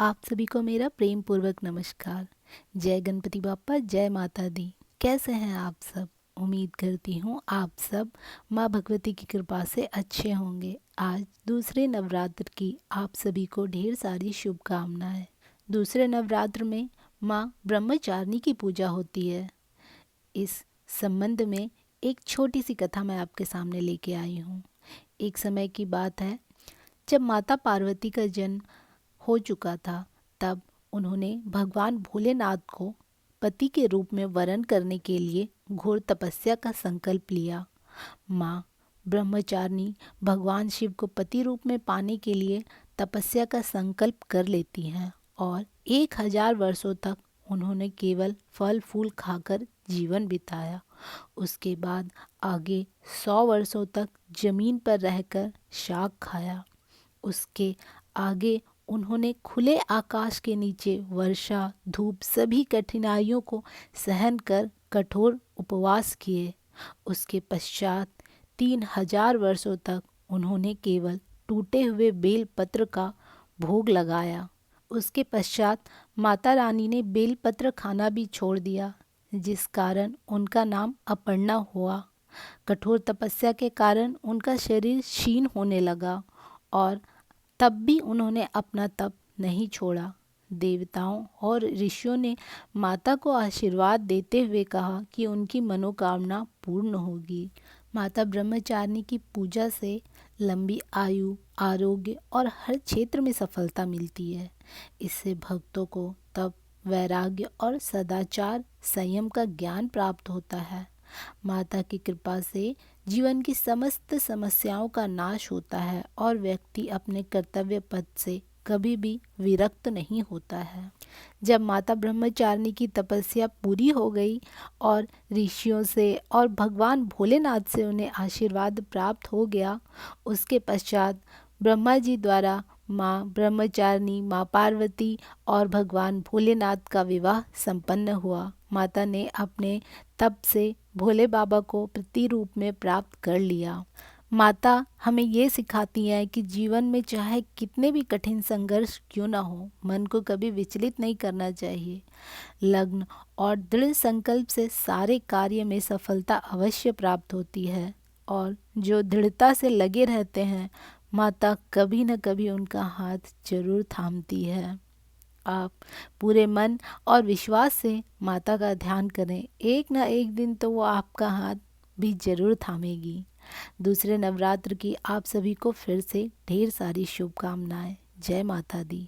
आप सभी को मेरा प्रेम पूर्वक नमस्कार। जय गणपति बाप्पा, जय माता दी। कैसे हैं आप सब? उम्मीद करती हूँ आप सब माँ भगवती की कृपा से अच्छे होंगे। आज दूसरे नवरात्र की आप सभी को ढेर सारी शुभकामनाएं। दूसरे नवरात्र में माँ ब्रह्मचारिणी की पूजा होती है। इस संबंध में एक छोटी सी कथा मैं आपके सामने लेके आई हूँ। एक समय की बात है जब माता पार्वती का जन्म हो चुका था। तब उन्होंने भगवान भोलेनाथ को पति के रूप में वरण करने के लिए घोर तपस्या का संकल्प लिया। माँ ब्रह्मचारिणी भगवान शिव को पति रूप में पाने के लिए तपस्या का संकल्प कर लेती हैं और 1000 वर्षों तक उन्होंने केवल फल फूल खाकर जीवन बिताया। उसके बाद आगे 100 वर्षों तक जमीन पर रहकर शाक खाया। उसके आगे उन्होंने खुले आकाश के नीचे वर्षा धूप सभी कठिनाइयों को सहन कर कठोर उपवास किए। उसके पश्चात 3000 वर्षों तक उन्होंने केवल टूटे हुए बेल पत्र का भोग लगाया। उसके पश्चात माता रानी ने बेल पत्र खाना भी छोड़ दिया, जिस कारण उनका नाम अपर्णा हुआ। कठोर तपस्या के कारण उनका शरीर क्षीण होने लगा और तब भी उन्होंने अपना तप नहीं छोड़ा। देवताओं और ऋषियों ने माता को आशीर्वाद देते हुए कहा कि उनकी मनोकामना पूर्ण होगी। माता ब्रह्मचारिणी की पूजा से लंबी आयु, आरोग्य और हर क्षेत्र में सफलता मिलती है। इससे भक्तों को तप, वैराग्य और सदाचार, संयम का ज्ञान प्राप्त होता है। माता की कृपा से जीवन की समस्त समस्याओं का नाश होता है और व्यक्ति अपने कर्तव्य पथ से कभी भी विरक्त नहीं होता है। जब माता ब्रह्मचारिणी की तपस्या पूरी हो गई और ऋषियों से और भगवान भोलेनाथ से उन्हें आशीर्वाद प्राप्त हो गया, उसके पश्चात ब्रह्मा जी द्वारा माँ ब्रह्मचारिणी, माँ पार्वती और भगवान भोलेनाथ का विवाह संपन्न हुआ। माता ने अपने तप से भोले बाबा को पति रूप में प्राप्त कर लिया। माता हमें ये सिखाती है कि जीवन में चाहे कितने भी कठिन संघर्ष क्यों ना हो, मन को कभी विचलित नहीं करना चाहिए। लग्न और दृढ़ संकल्प से सारे कार्य में सफलता अवश्य प्राप्त होती है और जो दृढ़ता से लगे रहते हैं, माता कभी न कभी उनका हाथ जरूर थामती है। आप पूरे मन और विश्वास से माता का ध्यान करें, एक ना एक दिन तो वो आपका हाथ भी जरूर थामेगी। दूसरे नवरात्र की आप सभी को फिर से ढेर सारी शुभकामनाएं। जय माता दी।